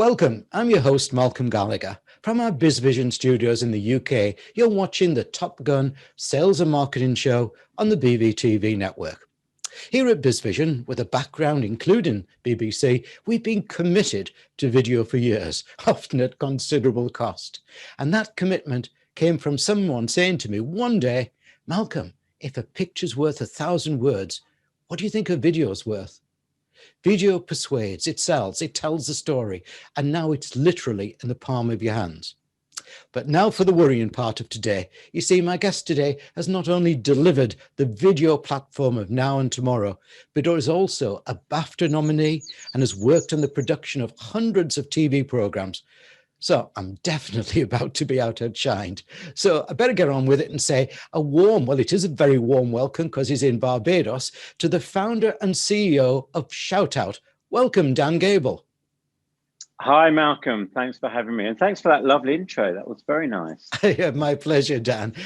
Welcome, I'm your host Malcolm Gallagher. From our BizVision studios in the UK, you're watching the Top Gun Sales and Marketing Show on the BVTV network. Here at BizVision, with a background including BBC, we've been committed to video for years, often at considerable cost. And that commitment came from someone saying to me one day, Malcolm, if a picture's worth 1,000 words, what do you think a video's worth? Video persuades, it sells, it tells the story, and now it's literally in the palm of your hands. But now for the worrying part of today. You see, my guest today has not only delivered the video platform of now and tomorrow, but is also a BAFTA nominee and has worked on the production of hundreds of TV programs. So I'm definitely about to be outshined. So I better get on with it and say a warm, well, it is a very warm welcome because he's in Barbados, to the founder and CEO of ShoutOut. Welcome, Dan Gable. Hi, Malcolm. Thanks for having me. And thanks for that lovely intro. That was very nice. Yeah, my pleasure, Dan.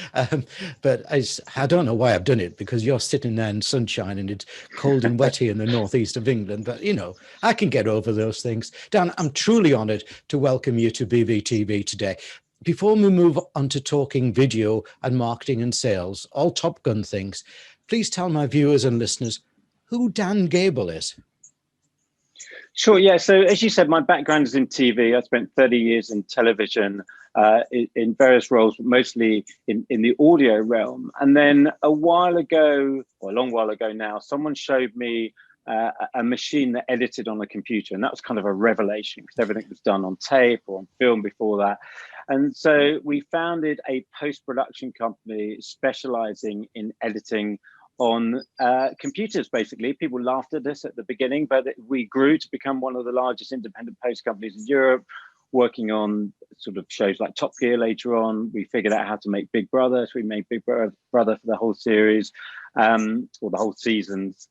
But I don't know why I've done it, because you're sitting there in sunshine and it's cold and wet here in the northeast of England. But, you know, I can get over those things. Dan, I'm truly honored to welcome you to BVTV today. Before we move on to talking video and marketing and sales, all Top Gun things, please tell my viewers and listeners who Dan Gable is. Sure. Yeah. So as you said, my background is in TV. I spent 30 years in television in various roles, mostly in the audio realm. And then a while ago, or a long while ago now, someone showed me a machine that edited on a computer. And that was kind of a revelation because everything was done on tape or on film before that. And so we founded a post-production company specializing in editing on computers, basically. People laughed at us at the beginning, but we grew to become one of the largest independent post companies in Europe, working on sort of shows like Top Gear later on. We figured out how to make Big Brother, so we made Big Brother for the whole series, or the whole seasons.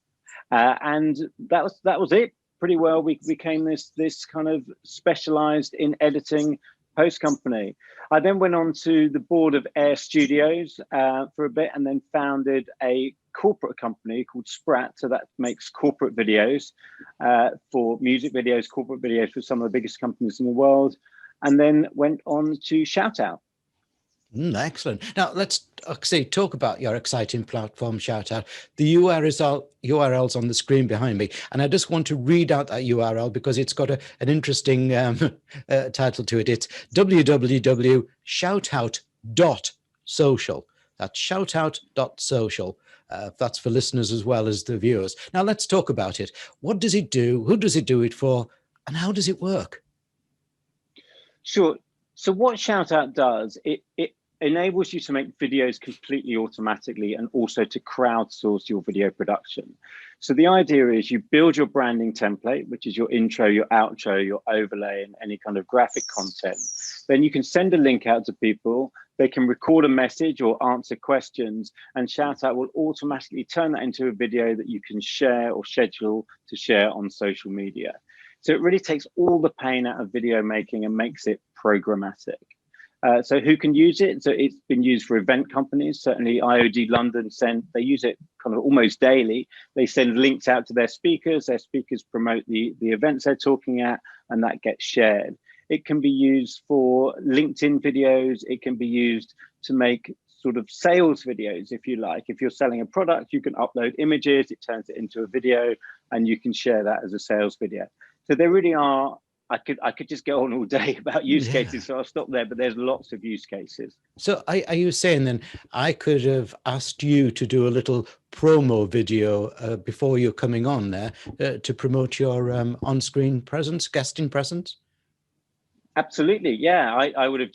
And that was it pretty well. We became this kind of specialized in editing post company. I then went on to the board of Air Studios for a bit, and then founded a corporate company called Sprat. So that makes corporate videos for music videos, corporate videos for some of the biggest companies in the world, and then went on to ShoutOut. Excellent. Now let's talk about your exciting platform, ShoutOut. The URL's on the screen behind me, and I just want to read out that URL because it's got an interesting title to it. It's www.shoutout.social. That's shoutout.social. That's for listeners as well as the viewers. Now let's talk about it. What does it do? Who does it do it for? And how does it work? Sure. So what ShoutOut does, it enables you to make videos completely automatically and also to crowdsource your video production. So the idea is you build your branding template, which is your intro, your outro, your overlay, and any kind of graphic content. Then you can send a link out to people. They can record a message or answer questions, and ShoutOut will automatically turn that into a video that you can share or schedule to share on social media. So it really takes all the pain out of video making and makes it programmatic. So who can use it? So it's been used for event companies. Certainly IOD London they use it kind of almost daily. They send links out to their speakers promote the events they're talking at, and that gets shared. It can be used for LinkedIn videos. It can be used to make sort of sales videos, if you like. If you're selling a product, you can upload images, it turns it into a video, and you can share that as a sales video. So there really are, I could just go on all day about use cases, so I'll stop there, but there's lots of use cases. So are you saying then I could have asked you to do a little promo video before you're coming on there to promote your on-screen presence, guesting presence? Absolutely, yeah. I would have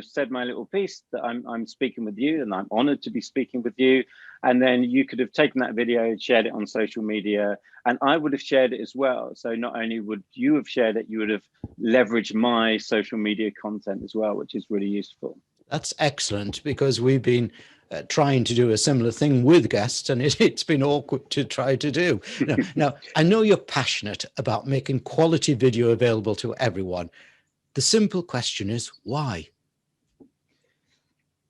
said my little piece that I'm speaking with you, and I'm honored to be speaking with you. And then you could have taken that video, shared it on social media, and I would have shared it as well. So not only would you have shared it, you would have leveraged my social media content as well, which is really useful. That's excellent, because we've been trying to do a similar thing with guests, and it's been awkward to try to do. Now, I know you're passionate about making quality video available to everyone. The simple question is, why?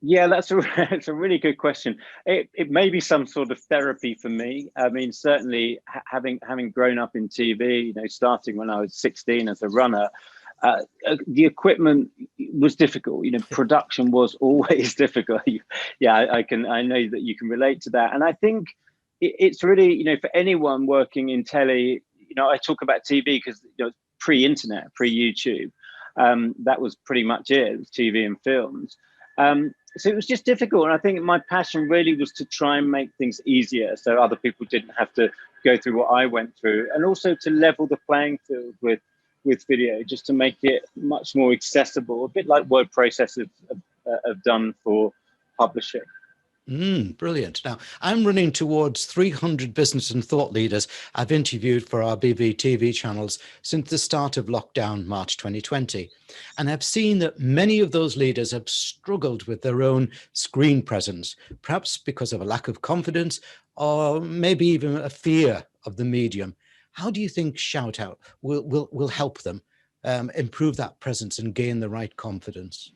Yeah, that's a really good question. It may be some sort of therapy for me. I mean, certainly having grown up in TV, starting when I was 16 as a runner, the equipment was difficult. Production was always difficult. Yeah, I know that you can relate to that. And I think it's really, for anyone working in telly, I talk about TV because pre-internet, pre-YouTube, that was pretty much it. It was TV and films. So it was just difficult. And I think my passion really was to try and make things easier so other people didn't have to go through what I went through, and also to level the playing field with video, just to make it much more accessible, a bit like word processors have done for publishing. Brilliant. Now, I'm running towards 300 business and thought leaders I've interviewed for our BVTV channels since the start of lockdown, March 2020. And I've seen that many of those leaders have struggled with their own screen presence, perhaps because of a lack of confidence or maybe even a fear of the medium. How do you think Shout Out will help them improve that presence and gain the right confidence?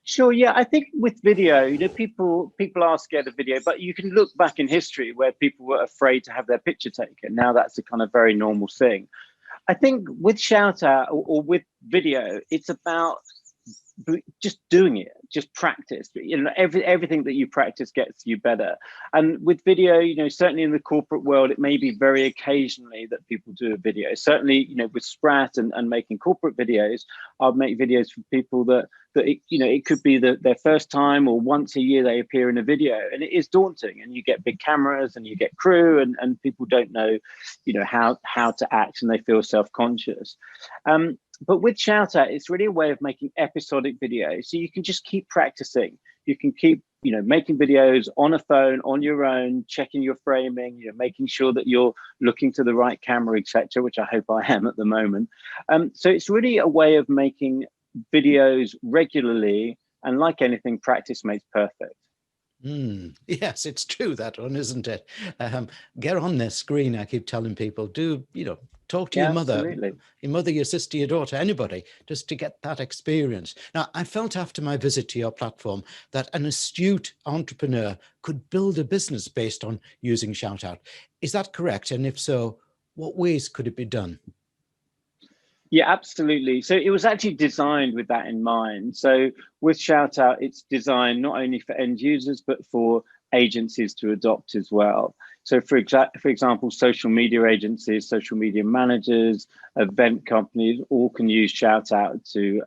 Sure. Yeah, I think with video, people are scared of video, but you can look back in history where people were afraid to have their picture taken. Now that's a kind of very normal thing. I think with Shout Out or with video, it's about just doing it, just practice. Everything that you practice gets you better. And with video, certainly in the corporate world, it may be very occasionally that people do a video. Certainly, with Sprat and making corporate videos, I'll make videos for people that it could be their first time, or once a year they appear in a video, and it is daunting. And you get big cameras and you get crew, and people don't know, how to act, and they feel self-conscious. But with Shout Out, it's really a way of making episodic videos. So you can just keep practicing. You can keep, making videos on a phone, on your own, checking your framing, making sure that you're looking to the right camera, etc., which I hope I am at the moment. So it's really a way of making videos regularly. And like anything, practice makes perfect. Yes, it's true, that one, isn't it? Get on their screen. I keep telling people, talk to Yeah, your mother, absolutely. your sister, your daughter, anybody, just to get that experience. Now, I felt after my visit to your platform that an astute entrepreneur could build a business based on using Shout Out. Is that correct? And if so, what ways could it be done? Yeah, absolutely. So it was actually designed with that in mind. So with Shout Out, it's designed not only for end users, but for agencies to adopt as well. So for example, social media agencies, social media managers, event companies all can use Shout Out to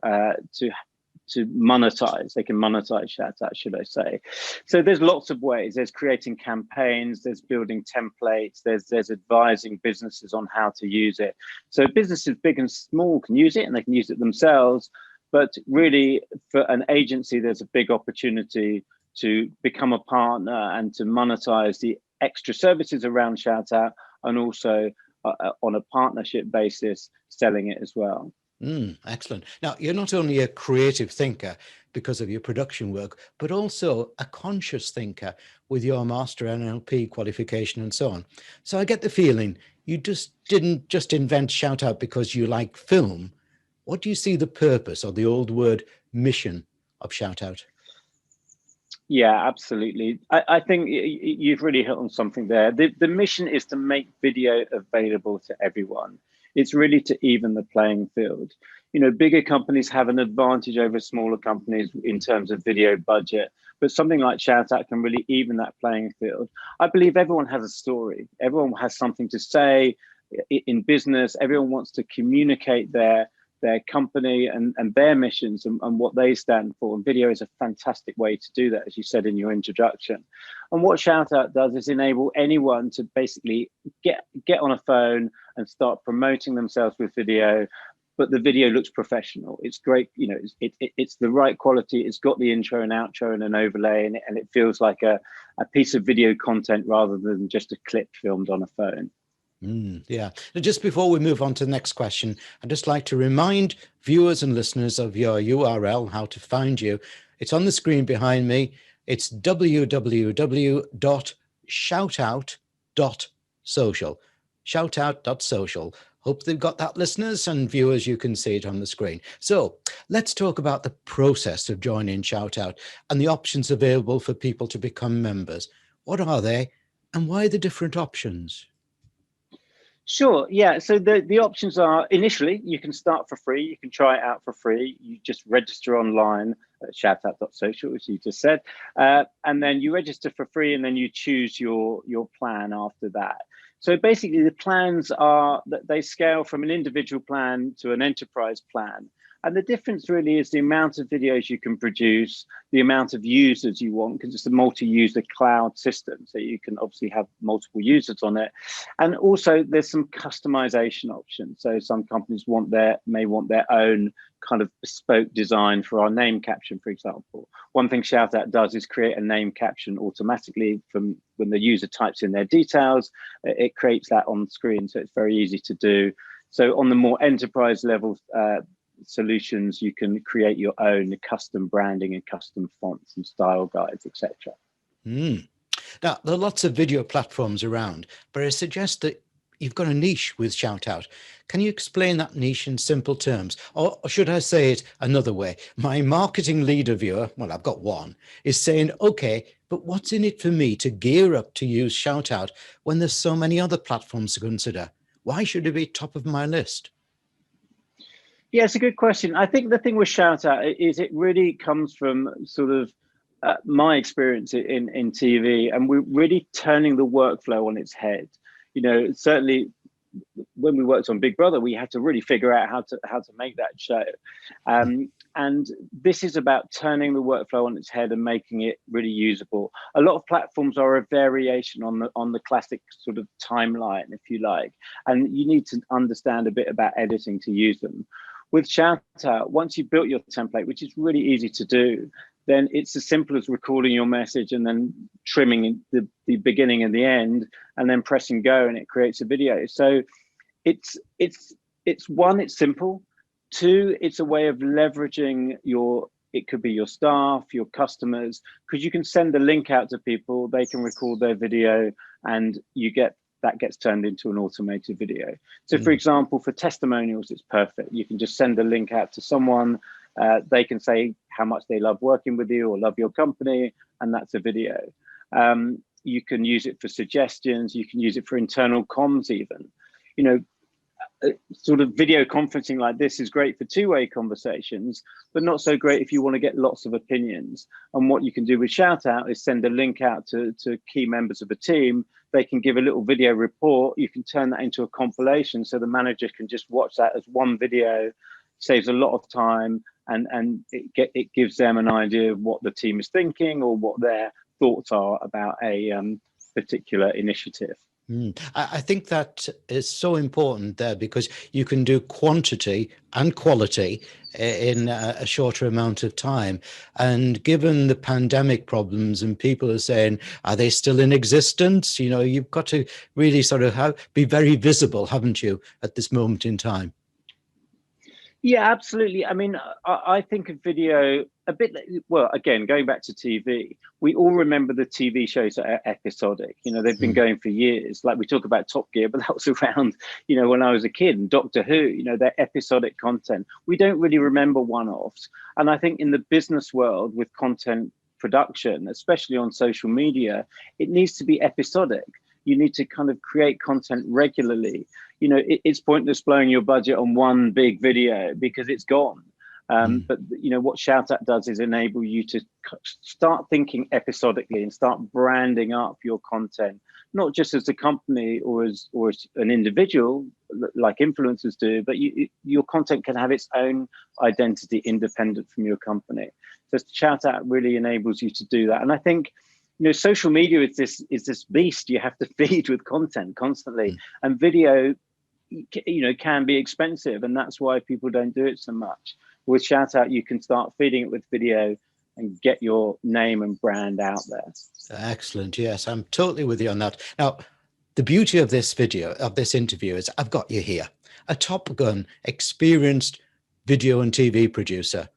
monetize. They can monetize Shout Out, should I say. So there's lots of ways. There's creating campaigns, there's building templates, there's advising businesses on how to use it. So businesses big and small can use it, and they can use it themselves. But really, for an agency, there's a big opportunity to become a partner and to monetize the extra services around Shout Out, and also on a partnership basis, selling it as well. Excellent. Now, you're not only a creative thinker because of your production work, but also a conscious thinker with your master NLP qualification and so on. So I get the feeling you didn't just invent Shout Out because you like film. What do you see the purpose, or the old word mission, of Shout Out? Yeah, absolutely. I think you've really hit on something there. The mission is to make video available to everyone. It's really to even the playing field. Bigger companies have an advantage over smaller companies in terms of video budget, but something like Shout Out can really even that playing field. I believe everyone has a story. Everyone has something to say in business. Everyone wants to communicate their company and their missions and what they stand for. And video is a fantastic way to do that, as you said in your introduction. And what Shout Out does is enable anyone to basically get on a phone and start promoting themselves with video, but the video looks professional. It's great, it's the right quality. It's got the intro and outro and an overlay, and it feels like a piece of video content rather than just a clip filmed on a phone. Yeah. Now, just before we move on to the next question, I'd just like to remind viewers and listeners of your URL, how to find you. It's on the screen behind me. It's www.shoutout.social. Shoutout.social. Hope they've got that, listeners and viewers. You can see it on the screen. So let's talk about the process of joining ShoutOut and the options available for people to become members. What are they and why the different options? Sure. Yeah. So the options are, initially, you can start for free. You can try it out for free. You just register online at ShoutOut.social, as you just said. And then you register for free, and then you choose your plan after that. So basically, the plans are that they scale from an individual plan to an enterprise plan. And the difference really is the amount of videos you can produce, the amount of users you want, because it's a multi-user cloud system. So you can obviously have multiple users on it. And also there's some customization options. So some companies may want their own kind of bespoke design for our name caption, for example. One thing ShoutOut does is create a name caption automatically from when the user types in their details. It creates that on screen, so it's very easy to do. So on the more enterprise level solutions, you can create your own custom branding and custom fonts and style guides, etc. Now, there are lots of video platforms around, but I suggest that you've got a niche with ShoutOut. Can you explain that niche in simple terms? Or should I say it another way? My marketing leader viewer, well, I've got one, is saying, okay, but what's in it for me to gear up to use ShoutOut when there's so many other platforms to consider? Why should it be top of my list? Yeah, it's a good question. I think the thing with ShoutOut is it really comes from sort of my experience in TV, and we're really turning the workflow on its head. You know, certainly when we worked on Big Brother, we had to really figure out how to make that show. And this is about turning the workflow on its head and making it really usable. A lot of platforms are a variation on the classic sort of timeline, if you like, and you need to understand a bit about editing to use them. With ShoutOut, once you've built your template, which is really easy to do, then it's as simple as recording your message and then trimming the beginning and the end, and then pressing go, and it creates a video. So it's one, it's simple. Two, it's a way of leveraging it could be your staff, your customers, because you can send a link out to people, they can record their video, and that gets turned into an automated video. So for example, for testimonials, it's perfect. You can just send a link out to someone, they can say how much they love working with you or love your company, and that's a video. You can use it for suggestions, you can use it for internal comms even. You know, sort of video conferencing like this is great for two-way conversations, but not so great if you want to get lots of opinions. And what you can do with ShoutOut is send a link out to key members of a team. They can give a little video report. You can turn that into a compilation, so the manager can just watch that as one video, saves a lot of time, and it gives them an idea of what the team is thinking or what their thoughts are about a particular initiative. I think that is so important there, because you can do quantity and quality in a shorter amount of time. And given the pandemic problems, and people are saying, are they still in existence? You know, you've got to really sort of be very visible, haven't you, at this moment in time? Yeah, absolutely. I mean, I think of video a bit, well, again, going back to TV, we all remember the TV shows that are episodic. You know, they've been going for years. Like we talk about Top Gear, but that was around, you know, when I was a kid, and Doctor Who, you know, they're episodic content. We don't really remember one-offs. And I think in the business world with content production, especially on social media, it needs to be episodic. You need to kind of create content regularly. You know, it's pointless blowing your budget on one big video because it's gone. But you know what ShoutOut does is enable you to start thinking episodically and start branding up your content, not just as a company or as an individual like influencers do, but your content can have its own identity independent from your company. So ShoutOut really enables you to do that. And I think, you know, social media is this beast you have to feed with content constantly, and video, you know, can be expensive, and that's why people don't do it so much. With ShoutOut, you can start feeding it with video and get your name and brand out there. Excellent. Yes, I'm totally with you on that. Now, the beauty of this interview is I've got you here, a Top Gun experienced video and TV producer.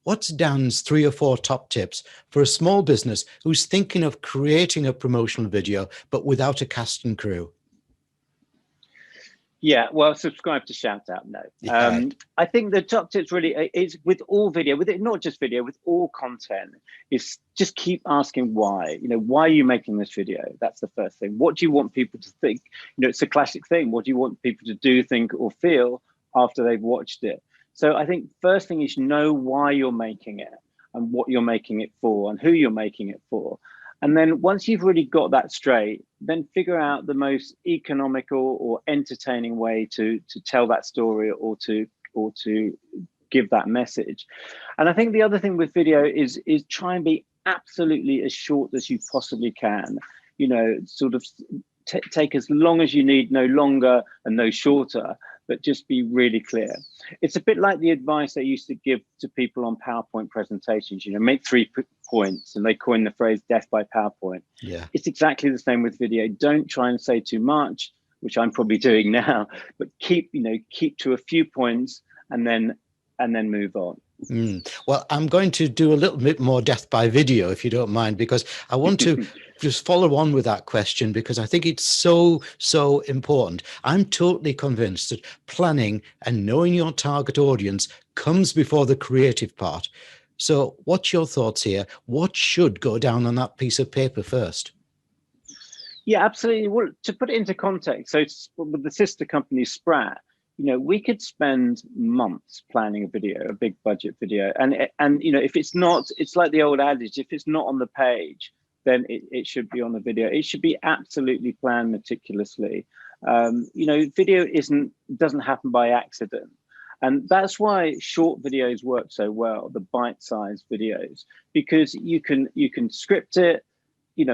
What's Dan's 3 or 4 top tips for a small business who's thinking of creating a promotional video, but without a cast and crew? Yeah, well, subscribe to ShoutOut. No, Yeah. I think the top tips really is with all video, with it not just video, with all content, is just keep asking why. Why are you making this video? That's the first thing. What do you want people to think? It's a classic thing. What do you want people to do, think, or feel after they've watched it? So I think first thing is know why you're making it and what you're making it for and who you're making it for. And then once you've really got that straight, then figure out the most economical or entertaining way to tell that story or to give that message. And I think the other thing with video is try and be absolutely as short as you possibly can. Sort of take as long as you need, no longer and no shorter, but just be really clear. It's a bit like the advice I used to give to people on PowerPoint presentations, make 3 points, and they coined the phrase death by PowerPoint. Yeah. It's exactly the same with video. Don't try and say too much, which I'm probably doing now, but keep to a few points and then move on. Well, I'm going to do a little bit more death by video, if you don't mind, because I want to just follow on with that question, because I think it's so important. I'm totally convinced that planning and knowing your target audience comes before the creative part. So what's your thoughts here? What should go down on that piece of paper first? Yeah, absolutely. Well, to put it into context, so with the sister company Sprat, we could spend months planning a video, a big budget video. And if it's not, it's like the old adage, if it's not on the page, then it should be on the video. It should be absolutely planned meticulously. Video doesn't happen by accident. And that's why short videos work so well, the bite-sized videos, because you can script it,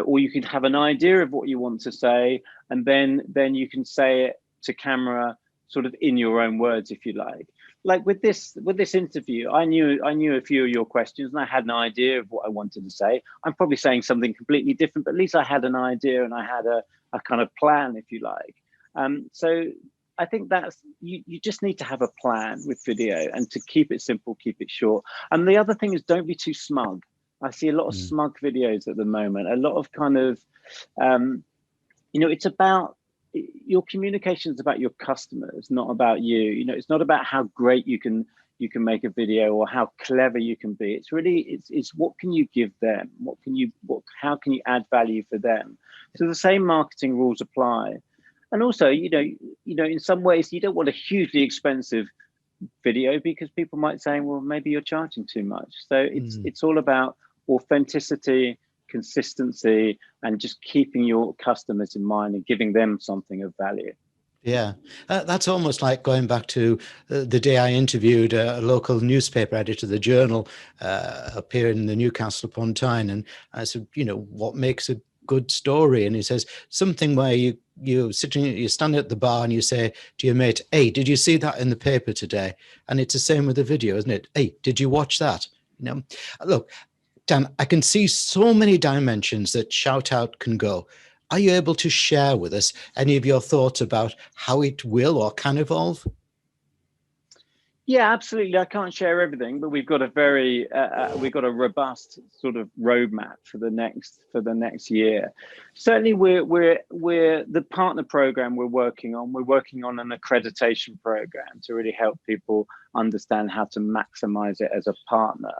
or you can have an idea of what you want to say, and then you can say it to camera sort of in your own words, if you like. Like with this interview, I knew a few of your questions and I had an idea of what I wanted to say. I'm probably saying something completely different, but at least I had an idea and I had a kind of plan, if you like. So I think that's, you just need to have a plan with video, and to keep it simple, keep it short. And the other thing is, don't be too smug. I see a lot of smug videos at the moment, a lot of kind of, it's about, your communication is about your customers, not about you. It's not about how great you can make a video or how clever you can be. It's really, it's what can you give them? How can you add value for them? So the same marketing rules apply. And also, in some ways, you don't want a hugely expensive video, because people might say, well, maybe you're charging too much. So it's all about authenticity, consistency, and just keeping your customers in mind and giving them something of value. Yeah, that's almost like going back to the day I interviewed a local newspaper editor, the Journal, up here in the Newcastle upon Tyne, and I said, what makes a good story? And he says something where you're standing at the bar and you say to your mate, hey, did you see that in the paper today? And it's the same with the video, isn't it? Hey, did you watch that? Look, Dan, I can see so many dimensions that ShoutOut can go. Are you able to share with us any of your thoughts about how it will or can evolve? Yeah, absolutely. I can't share everything, but we've got a very we've got a robust sort of roadmap for the next year. Certainly, we're the partner program we're working on. We're working on an accreditation program to really help people understand how to maximize it as a partner.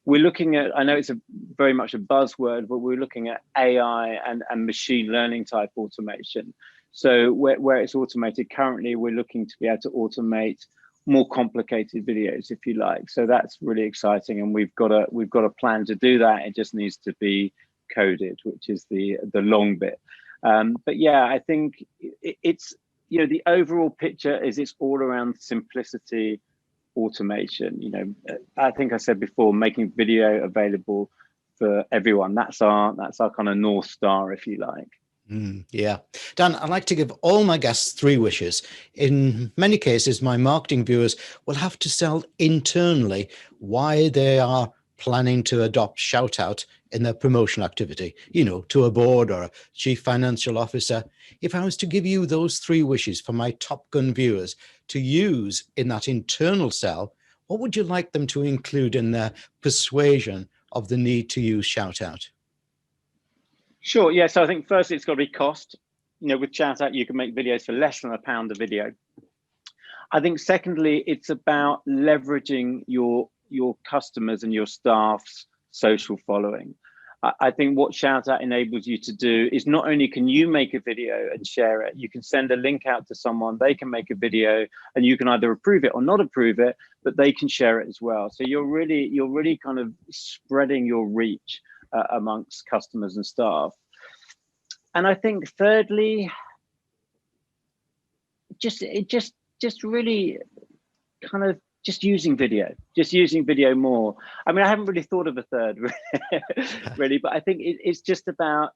We're looking at, I know it's very much a buzzword, but we're looking at AI and machine learning type automation. So where it's automated currently, we're looking to be able to automate more complicated videos, if you like. So that's really exciting, and we've got a plan to do that. It just needs to be coded, which is the long bit. But yeah, I think it's, the overall picture is it's all around simplicity, automation. I think I said before, making video available for everyone. That's our kind of North Star, if you like. Yeah. Dan, I'd like to give all my guests 3 wishes. In many cases, my marketing viewers will have to sell internally why they are planning to adopt ShoutOut in their promotional activity, to a board or a chief financial officer. If I was to give you those 3 wishes for my Top Gun viewers to use in that internal sell, what would you like them to include in their persuasion of the need to use ShoutOut? Sure. Yeah. So I think first it's got to be cost. With ShoutOut, you can make videos for less than £1 a video. I think secondly, it's about leveraging your customers and your staff's social following. I think what ShoutOut enables you to do is not only can you make a video and share it, you can send a link out to someone, they can make a video, and you can either approve it or not approve it, but they can share it as well. So you're really kind of spreading your reach amongst customers and staff. And I think thirdly, just really kind of just using video more. I mean, I haven't really thought of a third really, but I think it's just about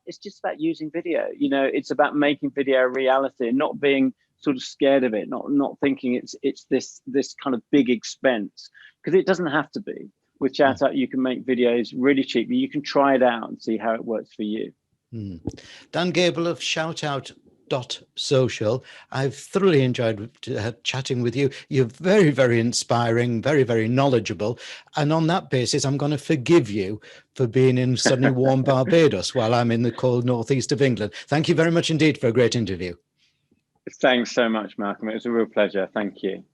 using video. You know, it's about making video a reality and not being sort of scared of it, not thinking it's this kind of big expense, because it doesn't have to be. With ShoutOut, you can make videos really cheaply. You can try it out and see how it works for you. Dan Gable of ShoutOut.social. I've thoroughly enjoyed chatting with you. You're very, very inspiring, very, very knowledgeable. And on that basis, I'm going to forgive you for being in sunny, warm Barbados while I'm in the cold northeast of England. Thank you very much indeed for a great interview. Thanks so much, Malcolm. It was a real pleasure. Thank you.